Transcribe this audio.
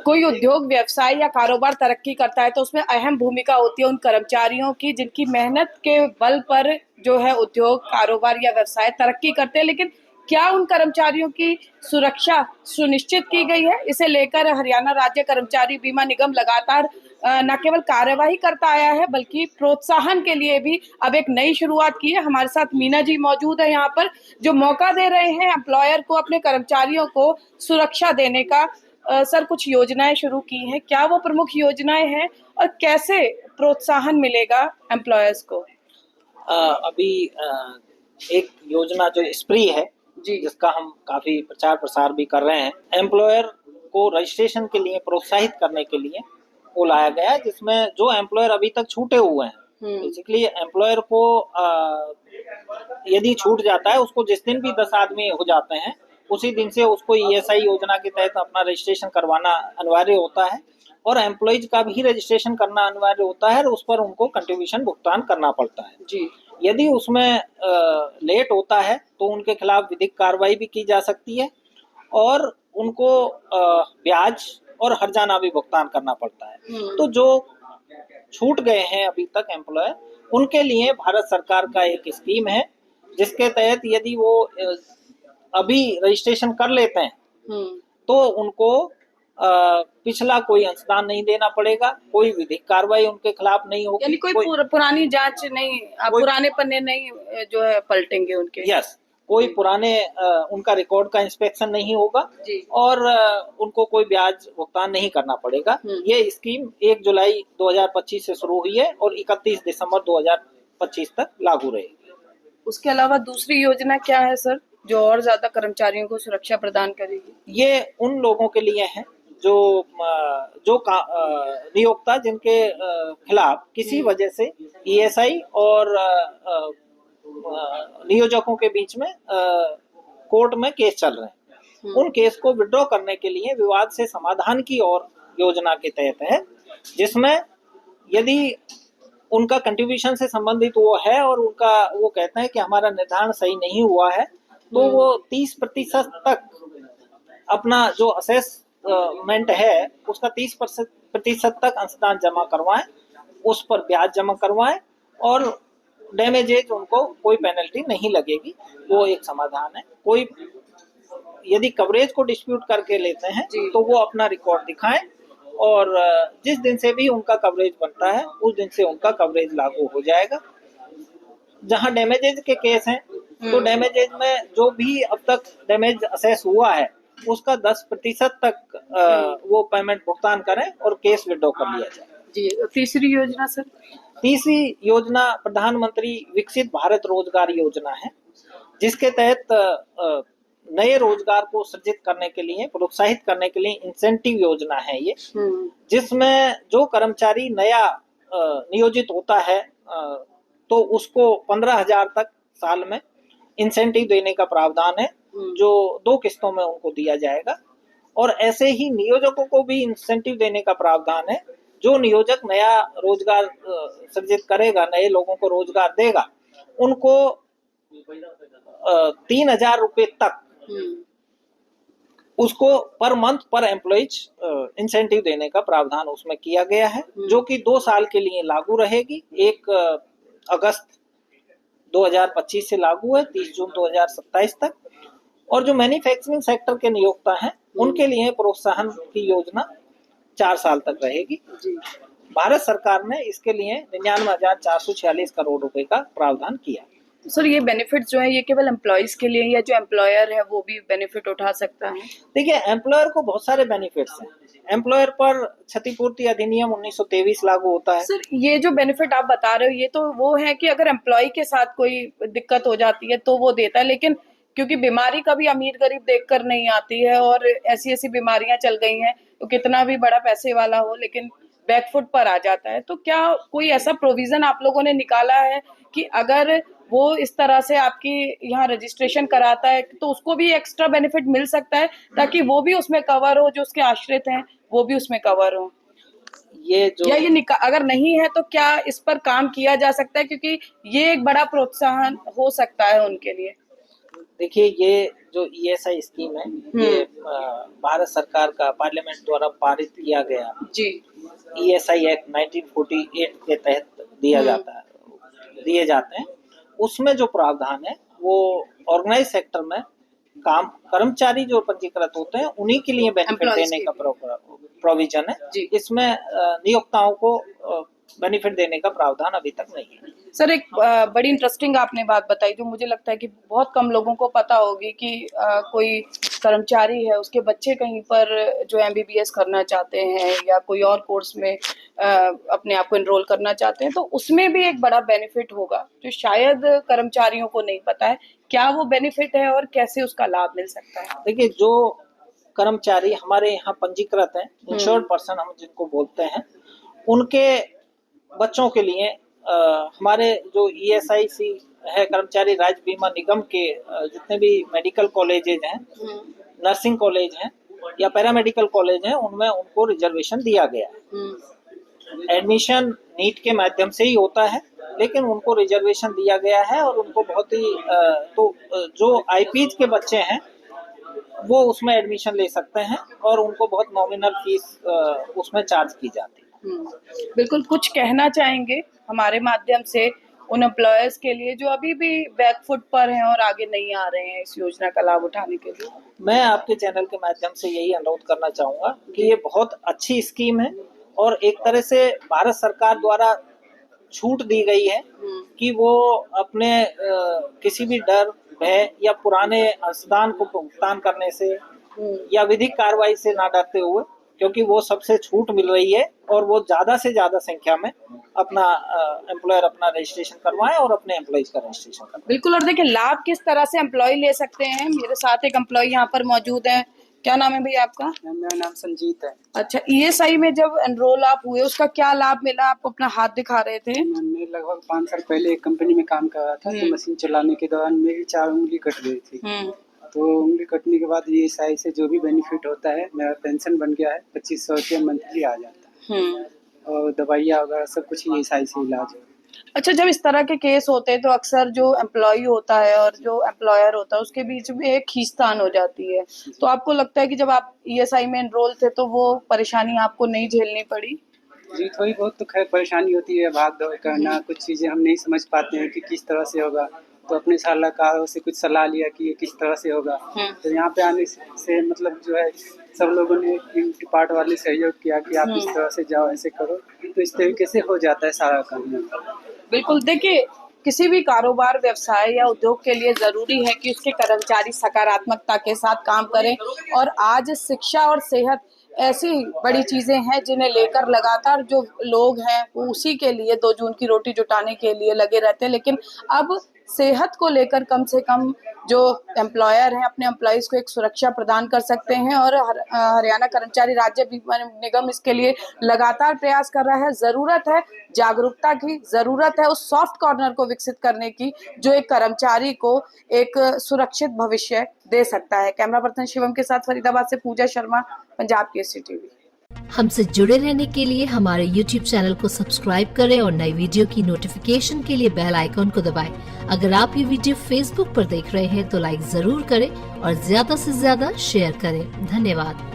कोई उद्योग व्यवसाय या कारोबार तरक्की करता है तो उसमें अहम भूमिका होती है उन कर्मचारियों की जिनकी मेहनत के बल पर जो है उद्योग कारोबार या व्यवसाय तरक्की करते हैं। लेकिन क्या उन कर्मचारियों की सुरक्षा सुनिश्चित की गई है? इसे लेकर हरियाणा राज्य कर्मचारी बीमा निगम लगातार न केवल कार्यवाही करता आया है बल्कि प्रोत्साहन के लिए भी अब एक नई शुरुआत की है। हमारे साथ मीना जी मौजूद है यहाँ पर, जो मौका दे रहे हैं एम्प्लॉयर को अपने कर्मचारियों को सुरक्षा देने का। सर, कुछ योजनाएं शुरू की हैं, क्या वो प्रमुख योजनाएं हैं और कैसे प्रोत्साहन मिलेगा एम्प्लॉयर्स को? अभी एक योजना जो स्प्री है जी, जिसका हम काफी प्रचार प्रसार भी कर रहे हैं, एम्प्लॉयर को रजिस्ट्रेशन के लिए प्रोत्साहित करने के लिए वो लाया गया है, जिसमें जो एम्प्लॉयर अभी तक छूटे हुए हैं, बेसिकली एम्प्लॉयर को यदि छूट जाता है, उसको जिस दिन भी 10 आदमी हो जाते हैं उसी दिन से उसको ईएसआई योजना के तहत अपना रजिस्ट्रेशन करवाना अनिवार्य होता है और एम्प्लॉयज का भी रजिस्ट्रेशन करना अनिवार्य होता है और उस पर उनको कंट्रीब्यूशन भुगतान करना पड़ता है जी। यदि उसमें लेट होता है तो उनके खिलाफ विधिक कार्रवाई भी की जा सकती है और उनको ब्याज और हर्जाना भी भुगतान करना पड़ता है। तो जो छूट गए हैं अभी तक एम्प्लॉयर, उनके लिए भारत सरकार का एक स्कीम है जिसके तहत यदि वो अभी रजिस्ट्रेशन कर लेते हैं तो उनको पिछला कोई अंशदान नहीं देना पड़ेगा, कोई विधिक कार्रवाई उनके खिलाफ नहीं होगी, यानी कोई पुरानी जांच नहीं, पुराने पन्ने नहीं जो है पलटेंगे उनके। यस, कोई पुराने उनका रिकॉर्ड का इंस्पेक्शन नहीं होगा और उनको कोई ब्याज भुगतान नहीं करना पड़ेगा। ये स्कीम 1 जुलाई 2025 से शुरू हुई है और 31 दिसंबर 2025 तक लागू रहेगी। उसके अलावा दूसरी योजना क्या है सर, जो और ज्यादा कर्मचारियों को सुरक्षा प्रदान करेगी? ये उन लोगों के लिए है जो नियोक्ता जिनके खिलाफ किसी वजह से ईएसआई और नियोजकों के बीच में कोर्ट में केस चल रहे हैं, उन केस को विड्रॉ करने के लिए विवाद से समाधान की और योजना के तहत है, जिसमें यदि उनका कंट्रीब्यूशन से संबंधित वो है और उनका वो कहते हैं कि हमारा निर्धारण सही नहीं हुआ है तो वो 30% तक अपना जो असेसमेंट है उसका 30% तक अंशदान जमा करवाएं, उस पर ब्याज जमा करवाएं और डैमेजेज उनको कोई पेनल्टी नहीं लगेगी। वो एक समाधान है। कोई यदि कवरेज को डिस्प्यूट करके लेते हैं तो वो अपना रिकॉर्ड दिखाएं और जिस दिन से भी उनका कवरेज बनता है उस दिन से उनका कवरेज लागू हो जाएगा। जहां डैमेजेज के केस हैं तो डैमेजेज में जो भी अब तक डैमेज असेस हुआ है उसका 10% तक वो पेमेंट भुगतान करें और केस विड्रॉ कर लिया जाए। जी, तीसरी योजना सर? तीसरी योजना प्रधानमंत्री विकसित भारत रोजगार योजना है, जिसके तहत नए रोजगार को सृजित करने के लिए प्रोत्साहित करने के लिए इंसेंटिव योजना है ये, जिसमें जो कर्मचारी नया नियोजित होता है तो उसको 15,000 तक साल में इंसेंटिव देने का प्रावधान है, जो 2 किस्तों में उनको दिया जाएगा। और ऐसे ही नियोजकों को भी इंसेंटिव देने का प्रावधान है। जो नियोजक नया रोजगार सृजित करेगा, नए लोगों को रोजगार देगा, उनको 3,000 रुपए तक उसको पर मंथ पर एम्प्लॉइज इंसेंटिव देने का प्रावधान उसमें किया गया है, जो कि 2 साल के लिए लागू रहेगी। 1 अगस्त 2025 से लागू है 30 जून 2027 तक। और जो मैन्युफैक्चरिंग सेक्टर के नियोक्ता हैं उनके लिए प्रोत्साहन की योजना 4 साल तक रहेगी। भारत सरकार ने इसके लिए 99,446 करोड़ रुपए का प्रावधान किया। सर, ये बेनिफिट जो है ये केवल एम्प्लॉयज के लिए या जो एम्प्लॉयर है वो भी बेनिफिट उठा सकता है? देखिए, एम्प्लॉयर को बहुत सारे बेनिफिट्स हैं। एम्प्लॉयर पर क्षतिपूर्ति अधिनियम 1923 लागू होता है। सर, ये जो बेनिफिट आप बता रहे हो ये तो वो है कि अगर एम्प्लॉय के साथ कोई दिक्कत हो जाती है तो वो देता है, लेकिन क्योंकि बीमारी कभी अमीर गरीब देखकर नहीं आती है और ऐसी ऐसी बीमारियां चल गई हैं तो कितना भी बड़ा पैसे वाला हो लेकिन बैकफुट पर आ जाता है, तो क्या कोई ऐसा प्रोविजन आप लोगों ने निकाला है कि अगर वो इस तरह से आपकी यहाँ रजिस्ट्रेशन कराता है तो उसको भी एक्स्ट्रा बेनिफिट मिल सकता है ताकि वो भी उसमें कवर हो, जो उसके आश्रित हैं वो भी उसमें कवर हो? ये जो या ये अगर नहीं है तो क्या इस पर काम किया जा सकता है, क्योंकि ये एक बड़ा प्रोत्साहन हो सकता है उनके लिए? देखिए, ये जो ESI स्कीम है, ये भारत सरकार का पार्लियामेंट द्वारा पारित किया गया जी। ESI एक्ट 1948 के तहत दिए जाते हैं। उसमें जो प्रावधान है वो ऑर्गेनाइज सेक्टर में काम कर्मचारी जो पंजीकृत होते हैं उन्हीं के लिए बेनिफिट देने का प्रोविजन है। इसमें नियोक्ताओं को बेनिफिट देने का प्रावधान अभी तक नहीं है। सर, एक बड़ी इंटरेस्टिंग आपने बात बताई जो मुझे लगता है कि बहुत कम लोगों को पता होगी कि कोई कर्मचारी है, उसके बच्चे कहीं पर जो MBBS करना चाहते हैं या कोई और कोर्स में अपने आप को एनरोल करना चाहते हैं, तो उसमें भी एक बड़ा बेनिफिट होगा जो शायद कर्मचारियों को नहीं पता है। क्या वो बेनिफिट है और कैसे उसका लाभ मिल सकता है? देखिए, जो कर्मचारी हमारे यहाँ पंजीकृत हैं, इंश्योर्ड पर्सन हम जिनको बोलते हैं, उनके बच्चों के लिए हमारे जो ESIC है, कर्मचारी राज्य बीमा निगम के जितने भी मेडिकल कॉलेजेज हैं, नर्सिंग कॉलेज हैं या पैरामेडिकल कॉलेज हैं, उनमें उनको रिजर्वेशन दिया गया है। एडमिशन नीट के माध्यम से ही होता है, लेकिन उनको रिजर्वेशन दिया गया है और उनको बहुत ही तो जो IPs के बच्चे हैं वो उसमें एडमिशन ले सकते हैं और उनको बहुत नॉमिनल फीस उसमें चार्ज की जाती है। बिल्कुल, कुछ कहना चाहेंगे हमारे माध्यम से उन एम्प्लॉयर्स के लिए जो अभी भी बैकफुट पर हैं और आगे नहीं आ रहे हैं इस योजना का लाभ उठाने के लिए? मैं आपके चैनल के माध्यम से यही अनुरोध करना चाहूंगा कि ये बहुत अच्छी स्कीम है और एक तरह से भारत सरकार द्वारा छूट दी गई है कि वो अपने किसी भी डर, भय या पुराने अंशदान को भुगतान करने से या विधिक कार्रवाई से ना डरते हुए, क्योंकि वो सबसे छूट मिल रही है और वो ज्यादा से ज्यादा संख्या में अपना एम्प्लॉयर अपना रजिस्ट्रेशन करवाएं और अपने एम्प्लॉइज का रजिस्ट्रेशन करवाएं। बिल्कुल, और देखिए लाभ किस तरह से एम्प्लॉय ले सकते हैं। मेरे साथ एक एम्प्लॉय यहाँ पर मौजूद है। क्या नाम है भैया आपका? मेरा नाम संजीत है। अच्छा, ESI में जब एनरोल आप हुए उसका क्या लाभ मिला? आप अपना हाथ दिखा रहे थे। मैं लगभग 5 साल पहले एक कंपनी में काम कर रहा था, तो मशीन चलाने के दौरान मेरी 4 उंगली कट गई थी। तो उंगली कटने के बाद ESI से जो भी बेनिफिट होता है, मेरा पेंशन बन गया है, 2500 रुपये मंथली आ जाता है और दवाइयाँ वगैरह सब कुछ ESI से इलाज है। अच्छा, जब इस तरह के केस होते हैं तो अक्सर जो एम्प्लॉय होता है और जो एम्प्लॉयर होता है उसके बीच में एक खींचतान हो जाती है, तो आपको लगता है कि जब आप ESI में एनरोल थे तो वो परेशानी आपको नहीं झेलनी पड़ी? जी, थोड़ी बहुत तो खैर परेशानी होती है, भाग दौड़ करना, कुछ चीज़ें हम नहीं समझ पाते हैं कि किस तरह से होगा, तो अपने सलाहकारों से कुछ सलाह लिया कि ये किस तरह से होगा। तो यहाँ पे आने से मतलब जो है सब लोगों ने डिपार्ट वाले सहयोग किया कि आप इस तरह से जाओ, ऐसे करो, तो इस तरीके से हो जाता है सारा काम। बिल्कुल, देखिए किसी भी कारोबार, व्यवसाय या उद्योग के लिए जरूरी है कि उसके कर्मचारी सकारात्मकता के साथ काम करें और आज शिक्षा और सेहत ऐसी बड़ी चीजें हैं जिन्हें लेकर लगातार जो लोग हैं वो उसी के लिए 2 जून की रोटी जुटाने के लिए लगे रहते हैं, लेकिन अब सेहत को लेकर कम से कम जो एम्प्लॉयर हैं अपने एम्प्लॉइज को एक सुरक्षा प्रदान कर सकते हैं और हरियाणा कर्मचारी राज्य बीमा निगम इसके लिए लगातार प्रयास कर रहा है। जरूरत है जागरूकता की, जरूरत है उस सॉफ्ट कॉर्नर को विकसित करने की जो एक कर्मचारी को एक सुरक्षित भविष्य दे सकता है। कैमरा पर्सन शिवम के साथ फरीदाबाद से पूजा शर्मा, पंजाब केसरी टीवी। हमसे जुड़े रहने के लिए हमारे YouTube चैनल को सब्सक्राइब करें और नई वीडियो की नोटिफिकेशन के लिए बेल आइकॉन को दबाएं। अगर आप ये वीडियो Facebook पर देख रहे हैं तो लाइक जरूर करें और ज्यादा से ज्यादा शेयर करें। धन्यवाद।